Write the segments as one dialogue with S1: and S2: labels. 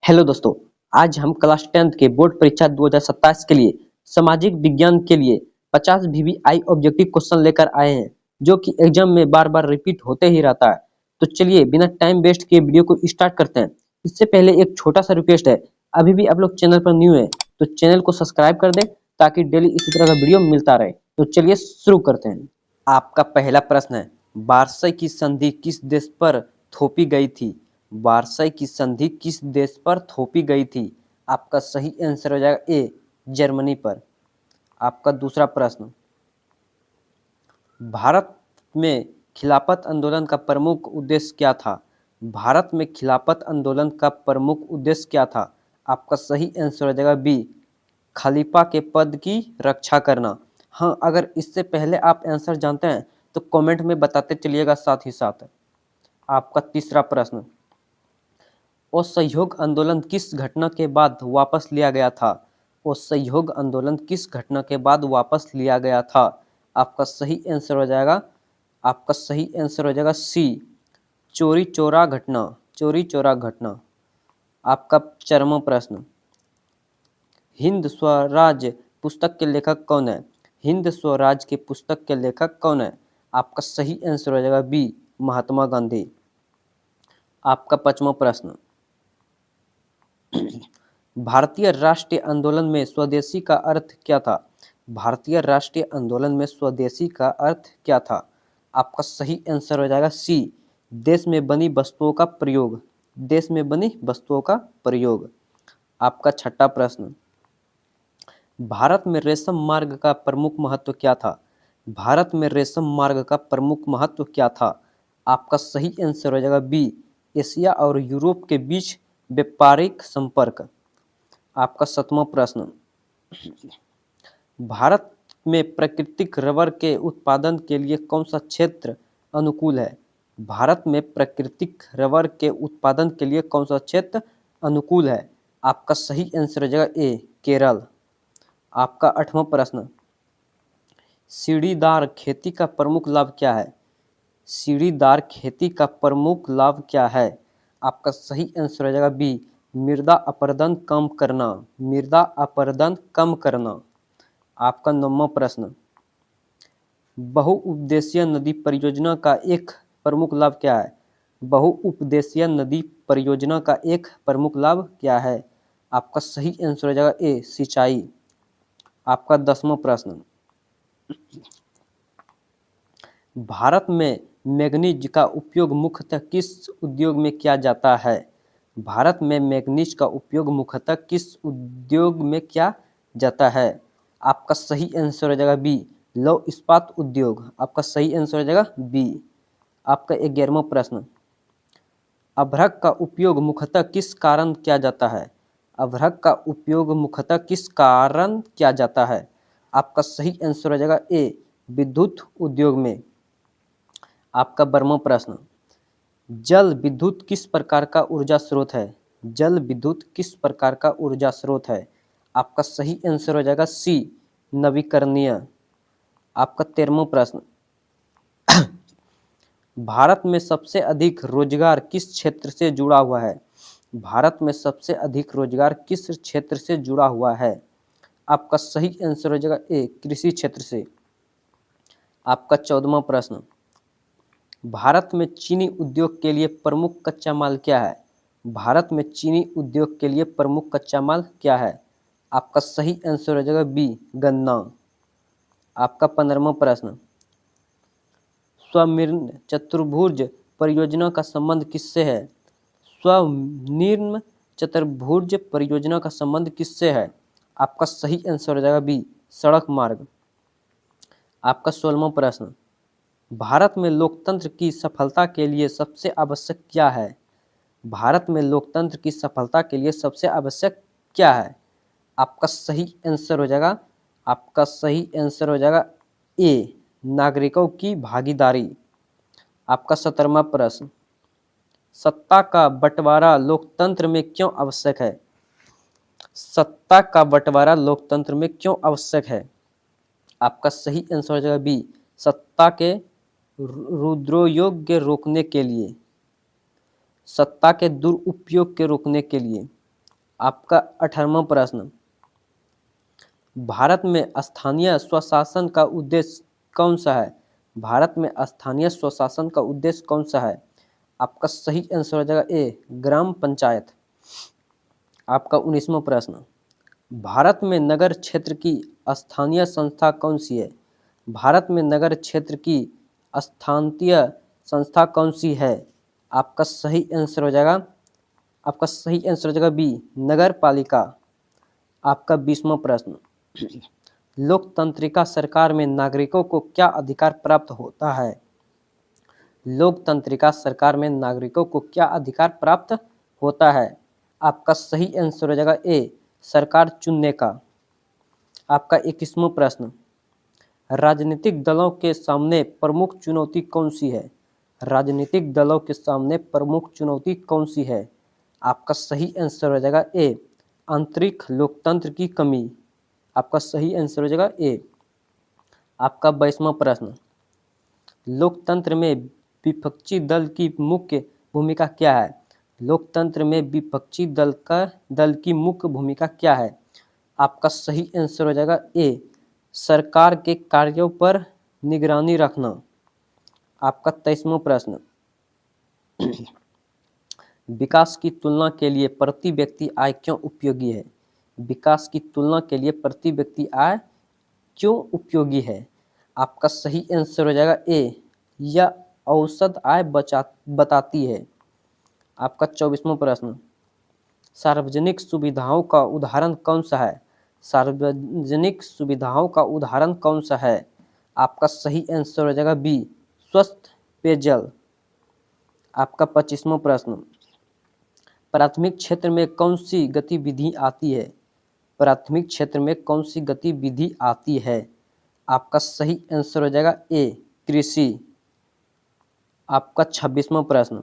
S1: Hello दोस्तों, आज हम क्लास 10th के बोर्ड परीक्षा 2027 के लिए सामाजिक विज्ञान के लिए 50 वीवीआई ऑब्जेक्टिव क्वेश्चन लेकर आए हैं, जो कि एग्जाम में बार-बार रिपीट होते ही रहता है। तो चलिए बिना टाइम वेस्ट किए वीडियो को स्टार्ट करते हैं। इससे पहले एक छोटा सा रिक्वेस्ट है, अभी भी आप लोग चैनल पर न्यू है तो चैनल को सब्सक्राइब कर दें ताकि डेली इसी तरह का वीडियो मिलता रहे। तो चलिए शुरू करते हैं। आपका पहला प्रश्न है, वार्साई की संधि किस देश पर थोपी गई थी? वार्साई की संधि किस देश पर थोपी गई थी? आपका सही आंसर हो जाएगा ए, जर्मनी पर। आपका दूसरा प्रश्न, भारत में खिलाफत आंदोलन का प्रमुख उद्देश्य क्या था? भारत में खिलाफत आंदोलन का प्रमुख उद्देश्य क्या था? आपका सही आंसर हो जाएगा बी, खलीफा के पद की रक्षा करना। हाँ, अगर इससे पहले आप आंसर जानते हैं तो कमेंट में बताते चलिएगा साथ ही साथ। आपका तीसरा प्रश्न, असहयोग आंदोलन किस घटना के बाद वापस लिया गया था? असहयोग आंदोलन किस घटना के बाद वापस लिया गया था? आपका सही आंसर हो जाएगा सी, चोरी चौरा घटना। चोरी चौरा घटना। आपका चरम प्रश्न, हिंद स्वराज पुस्तक के लेखक कौन है? हिंद स्वराज की पुस्तक के लेखक कौन है? आपका सही आंसर हो जाएगा बी, महात्मा गांधी। आपका पांचवा प्रश्न, भारतीय राष्ट्रीय आंदोलन में स्वदेशी का अर्थ क्या था? भारतीय राष्ट्रीय आंदोलन में स्वदेशी का अर्थ क्या था? आपका सही आंसर हो जाएगा सी, देश में बनी वस्तुओं का प्रयोग। देश में बनी वस्तुओं का प्रयोग। आपका छठा प्रश्न, भारत में रेशम मार्ग का प्रमुख महत्व क्या था? भारत में रेशम मार्ग का प्रमुख महत्व क्या था? आपका सही आंसर हो जाएगा बी, एशिया और यूरोप के बीच व्यापारिक संपर्क। आपका सातवां प्रश्न, भारत में प्राकृतिक रबर के उत्पादन के लिए कौन सा क्षेत्र अनुकूल है? भारत में प्राकृतिक रबर के उत्पादन के लिए कौन सा क्षेत्र अनुकूल है? आपका सही आंसर हो जाएगा ए, केरल। आपका आठवां प्रश्न, सीढ़ीदार खेती का प्रमुख लाभ क्या है? सीढ़ीदार खेती का प्रमुख लाभ क्या है? आपका सही आंसर हो जाएगा बी, मृदा अपरदन कम करना। मृदा अपरदन कम करना। आपका नौवां प्रश्न, बहुउद्देशीय नदी परियोजना का एक प्रमुख लाभ क्या है? बहुउद्देशीय नदी परियोजना का एक प्रमुख लाभ क्या है? आपका सही आंसर हो जाएगा ए, सिंचाई। आपका 10वां प्रश्न, भारत में मैंगनीज का उपयोग मुख्यतः किस उद्योग में किया जाता है? भारत में मैंगनीज का उपयोग मुख्यतः किस उद्योग में किया जाता है? आपका सही आंसर हो जाएगा बी, लौह इस्पात उद्योग। आपका सही आंसर हो जाएगा बी। आपका 11वां प्रश्न, अभ्रक का उपयोग मुख्यतः किस कारण किया जाता है? अभ्रक का उपयोग मुख्यतः किस कारण किया जाता है? आपका सही आंसर हो जाएगा ए, विद्युत उद्योग में। आपका 12वां प्रश्न, जल विद्युत किस प्रकार का ऊर्जा स्रोत है? जल विद्युत किस प्रकार का ऊर्जा स्रोत है? आपका सही आंसर हो जाएगा सी, नवीकरणीय। आपका 13वां प्रश्न, भारत में सबसे अधिक रोजगार किस क्षेत्र से जुड़ा हुआ है? भारत में सबसे अधिक रोजगार किस क्षेत्र से जुड़ा हुआ है? आपका सही आंसर हो जाएगा ए, कृषि क्षेत्र से। आपका 14वां प्रश्न, भारत में चीनी उद्योग के लिए प्रमुख कच्चा माल क्या है? भारत में चीनी उद्योग के लिए प्रमुख कच्चा माल क्या है? आपका सही आंसर हो जाएगा बी, गन्ना। आपका 15वां प्रश्न, स्वनिर्मित चतुर्भुज परियोजना का संबंध किससे है? स्वनिर्मित चतुर्भुज परियोजना का संबंध किससे है? आपका सही आंसर हो जाएगा बी, सड़क मार्ग। आपका 16वां प्रश्न, भारत में लोकतंत्र की सफलता के लिए सबसे आवश्यक क्या है? भारत में लोकतंत्र की सफलता के लिए सबसे आवश्यक क्या है? आपका सही आंसर हो जाएगा ए, नागरिकों की भागीदारी। आपका 17वां प्रश्न, सत्ता का बंटवारा लोकतंत्र में क्यों आवश्यक है? सत्ता का बंटवारा लोकतंत्र में क्यों आवश्यक है? आपका सही आंसर हो जाएगा बी, सत्ता के रुद्रोयोग के रोकने के लिए। सत्ता के दुरुपयोग के रोकने के लिए। आपका 18वां प्रश्न, भारत में स्थानीय स्वशासन का उद्देश्य कौन सा है? भारत में स्थानीय स्वशासन का उद्देश्य कौन सा है? आपका सही आंसर हो जाएगा ए, ग्राम पंचायत। आपका 19वां प्रश्न, भारत में नगर क्षेत्र की स्थानीय संस्था कौन सी है? भारत में नगर क्षेत्र की स्थानीय संस्था कौन सी है? आपका सही आंसर हो जाएगा बी, नगर पालिका। आपका 20वां प्रश्न, लोकतंत्रिका सरकार में नागरिकों को क्या अधिकार प्राप्त होता है? लोकतंत्रिका सरकार में नागरिकों को क्या अधिकार प्राप्त होता है? आपका सही आंसर हो जाएगा ए, सरकार चुनने का। आपका 21वां प्रश्न, राजनीतिक दलों के सामने प्रमुख चुनौती कौन सी है? राजनीतिक दलों के सामने प्रमुख चुनौती कौन सी है? आपका सही आंसर हो जाएगा ए, आंतरिक लोकतंत्र की कमी। आपका सही आंसर हो जाएगा ए। आपका 22वां प्रश्न, लोकतंत्र में विपक्षी दल की मुख्य भूमिका क्या है? लोकतंत्र में विपक्षी दल की मुख्य भूमिका क्या है? आपका सही आंसर हो जाएगा ए, सरकार के कार्यों पर निगरानी रखना। आपका 23वां प्रश्न, विकास की तुलना के लिए प्रति व्यक्ति आय क्यों उपयोगी है? विकास की तुलना के लिए प्रति व्यक्ति आय क्यों उपयोगी है? आपका सही आंसर हो जाएगा ए, यह औसत आय बताती है। आपका 24वां प्रश्न, सार्वजनिक सुविधाओं का उदाहरण कौन सा है? सार्वजनिक सुविधाओं का उदाहरण कौन सा है? आपका सही आंसर हो जाएगा बी, स्वस्थ पेयजल। आपका 25वां प्रश्न, प्राथमिक क्षेत्र में कौन सी गतिविधि आती है? प्राथमिक क्षेत्र में कौन सी गतिविधि आती है? आपका सही आंसर हो जाएगा ए, कृषि। आपका 26वां प्रश्न,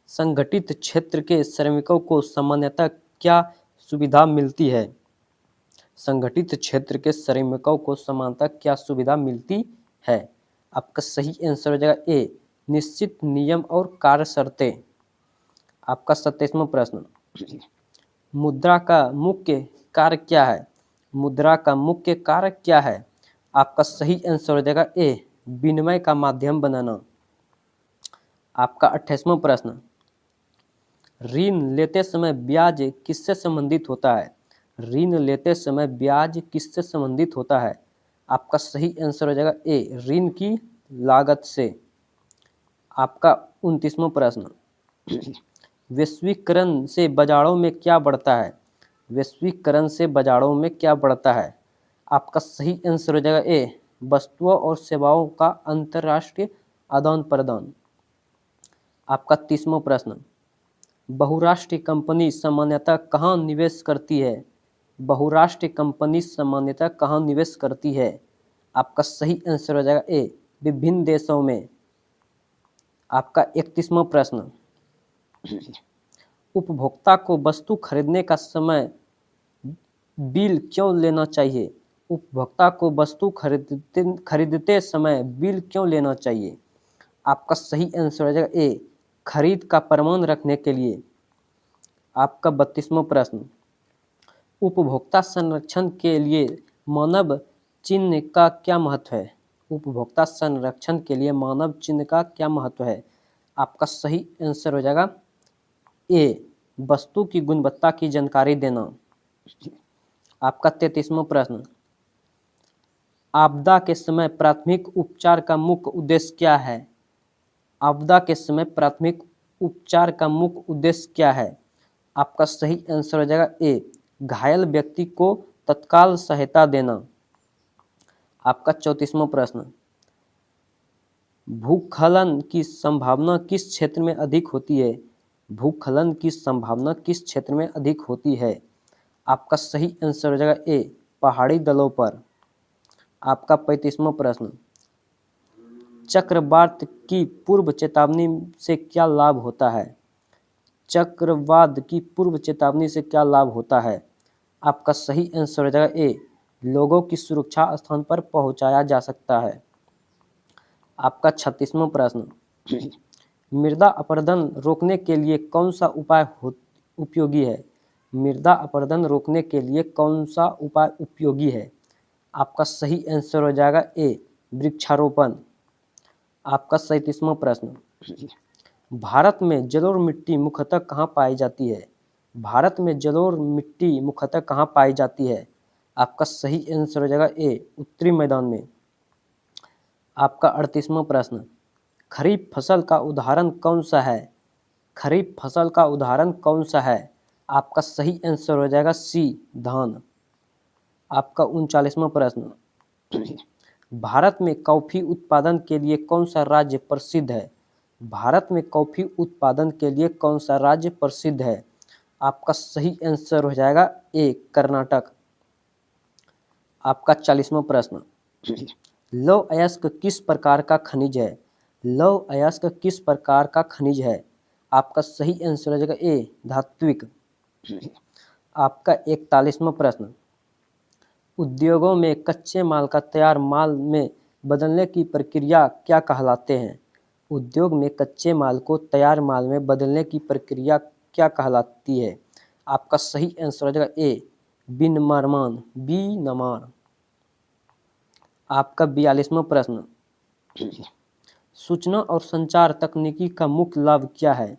S1: संगठित क्षेत्र के श्रमिकों को सामान्यतः क्या सुविधा मिलती है? संगठित क्षेत्र के श्रमिकों को सामान्यतः क्या सुविधा मिलती है? आपका सही आंसर हो जाएगा ए, निश्चित नियम और कार्य शर्तें। आपका 27वां प्रश्न, मुद्रा का मुख्य कार्य क्या है? मुद्रा का मुख्य कार्य क्या है? आपका सही आंसर हो जाएगा ए, विनिमय का माध्यम बनाना। आपका 28वां प्रश्न, ऋण लेते समय ब्याज किससे संबंधित होता है? ऋण लेते समय ब्याज किससे संबंधित होता है? आपका सही आंसर हो जाएगा ए, ऋण की लागत से। आपका 29वां प्रश्न, वैश्वीकरण से बाजारों में क्या बढ़ता है? वैश्वीकरण से बाजारों में क्या बढ़ता है? आपका सही आंसर हो जाएगा ए, वस्तुओं और सेवाओं का अंतर्राष्ट्रीय आदान प्रदान। आपका 30वां प्रश्न, बहुराष्ट्रीय कंपनी सामान्यतः कहाँ निवेश करती है? बहुराष्ट्रीय कंपनी सामान्यतः कहाँ निवेश करती है? आपका सही आंसर हो जाएगा ए, विभिन्न देशों में। आपका 31वां प्रश्न, उपभोक्ता को वस्तु खरीदने का समय बिल क्यों लेना चाहिए? उपभोक्ता को वस्तु खरीदते समय बिल क्यों लेना चाहिए? आपका सही आंसर हो जाएगा ए, खरीद का प्रमाण रखने के लिए। आपका 32वां प्रश्न, उपभोक्ता संरक्षण के लिए मानव चिन्ह का क्या महत्व है? उपभोक्ता संरक्षण के लिए मानव चिन्ह का क्या महत्व है? आपका सही आंसर हो जाएगा ए, वस्तु की गुणवत्ता की जानकारी देना। आपका 33वां प्रश्न, आपदा के समय प्राथमिक उपचार का मुख्य उद्देश्य क्या है? आपदा के समय प्राथमिक उपचार का मुख्य उद्देश्य क्या है? आपका सही आंसर हो जाएगा ए, घायल व्यक्ति को तत्काल सहायता देना। आपका 34वां प्रश्न, भूस्खलन की संभावना किस क्षेत्र में अधिक होती है? भूस्खलन की संभावना किस क्षेत्र में अधिक होती है? आपका सही आंसर हो जाएगा ए, पहाड़ी दलों पर। आपका 35वां प्रश्न, चक्रवात की पूर्व चेतावनी से क्या लाभ होता है? चक्रवात की पूर्व चेतावनी से क्या लाभ होता है? आपका सही आंसर हो जाएगा ए, लोगों की सुरक्षा स्थान पर पहुंचाया जा सकता है। आपका 36वां प्रश्न, मृदा अपरदन रोकने के लिए कौन सा उपाय उपयोगी है? मृदा अपरदन रोकने के लिए कौन सा उपाय उपयोगी है? आपका सही आंसर हो जाएगा ए, वृक्षारोपण। आपका 37वां प्रश्न, भारत में जलोढ़ मिट्टी मुख्यतः कहाँ पाई जाती है? भारत में जलोढ़ मिट्टी मुख्यतः कहाँ पाई जाती है? आपका सही आंसर हो जाएगा ए, उत्तरी मैदान में। आपका 38वां प्रश्न, खरीफ फसल का उदाहरण कौन सा है? खरीफ फसल का उदाहरण कौन सा है? आपका सही आंसर हो जाएगा सी, धान। आपका 39वां प्रश्न, भारत में कॉफी उत्पादन के लिए कौन सा राज्य प्रसिद्ध है? भारत में कॉफी उत्पादन के लिए कौन सा राज्य प्रसिद्ध है? आपका सही आंसर हो जाएगा ए, कर्नाटक। आपका 40वां प्रश्न, लौह अयस्क किस प्रकार का खनिज है? लौह अयस्क किस प्रकार का खनिज है? आपका सही आंसर हो जाएगा ए, धात्विक। आपका 41वां प्रश्न, उद्योगों में कच्चे माल का तैयार माल में बदलने की प्रक्रिया क्या कहलाते हैं? उद्योग में कच्चे माल को तैयार माल में बदलने की प्रक्रिया क्या कहलाती है? आपका सही आंसर हो जाएगा ए, विनिर्माण, विनिर्माण। आपका 42वां प्रश्न, सूचना और संचार तकनीकी का मुख्य लाभ क्या है?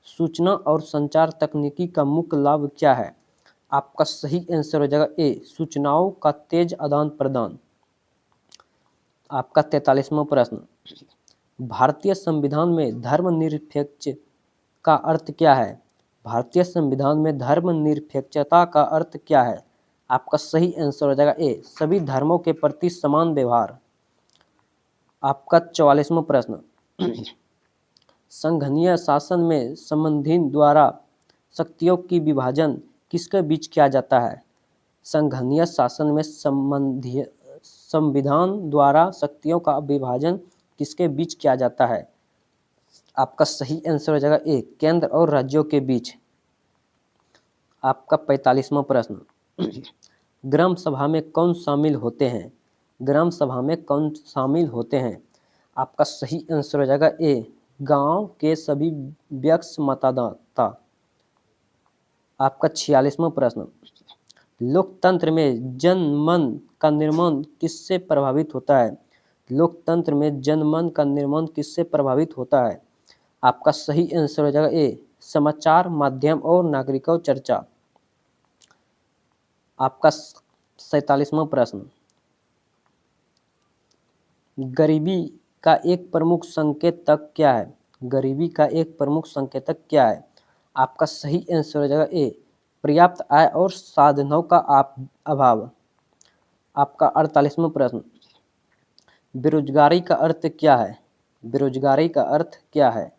S1: सूचना और संचार तकनीकी का मुख्य लाभ क्या है? आपका सही आंसर हो जाएगा ए, सूचनाओं का तेज आदान प्रदान। आपका 43वां प्रश्न, भारतीय संविधान में धर्मनिरपेक्ष का अर्थ क्या है? भारतीय संविधान में धर्मनिरपेक्षता का अर्थ क्या है? आपका सही आंसर हो जाएगा ए, सभी धर्मों के प्रति समान व्यवहार। आपका 44वां प्रश्न, संघीय शासन में संविधान द्वारा शक्तियों की विभाजन किसके बीच किया जाता है? संघीय शासन में संविधान द्वारा शक्तियों का विभाजन किसके बीच किया जाता है? आपका सही आंसर हो जाएगा ए, केंद्र और राज्यों के बीच। आपका 45वां प्रश्न, ग्राम सभा में कौन शामिल होते हैं? ग्राम सभा में कौन शामिल होते हैं? आपका सही आंसर हो जाएगा ए, गांव के सभी वयस्क मतदाता। आपका 46वां प्रश्न, लोकतंत्र में जनमन का निर्माण किससे प्रभावित होता है? लोकतंत्र में जनमन का निर्माण किससे प्रभावित होता है? आपका सही आंसर हो जाएगा ए, समाचार माध्यम और नागरिकों चर्चा। आपका 47वां प्रश्न, गरीबी का एक प्रमुख संकेतक क्या है? गरीबी का एक प्रमुख संकेतक क्या है? आपका सही आंसर हो जाएगा ए, पर्याप्त आय और साधनों का अभाव। आपका 48वां प्रश्न, बेरोजगारी का अर्थ क्या है? बेरोजगारी का अर्थ क्या है?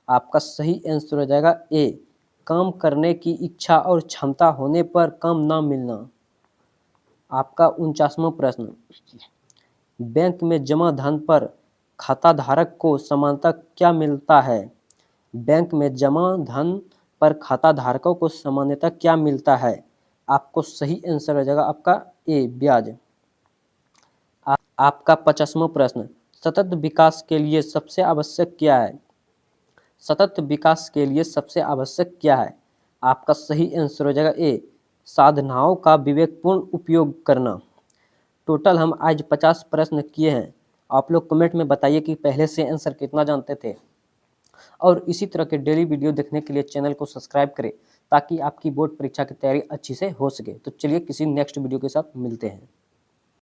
S1: आपका सही आंसर हो जाएगा ए, काम करने की इच्छा और क्षमता होने पर काम ना मिलना। आपका 49वां प्रश्न, बैंक में जमा धन पर खाता धारक को सामान्यतः क्या मिलता है? बैंक में जमा धन पर खाता धारकों को सामान्यतः क्या मिलता है? आपको सही आंसर हो जाएगा आपका ए, ब्याज। आपका 50वां प्रश्न, सतत विकास के लिए सबसे आवश्यक क्या है? सतत विकास के लिए सबसे आवश्यक क्या है? आपका सही आंसर हो जाएगा ए, साधनाओं का विवेकपूर्ण उपयोग करना। टोटल हम आज 50 प्रश्न किए हैं। आप लोग कमेंट में बताइए कि पहले से आंसर कितना जानते थे, और इसी तरह के डेली वीडियो देखने के लिए चैनल को सब्सक्राइब करें ताकि आपकी बोर्ड परीक्षा की तैयारी अच्छी से हो सके। तो चलिए किसी नेक्स्ट वीडियो के साथ मिलते हैं।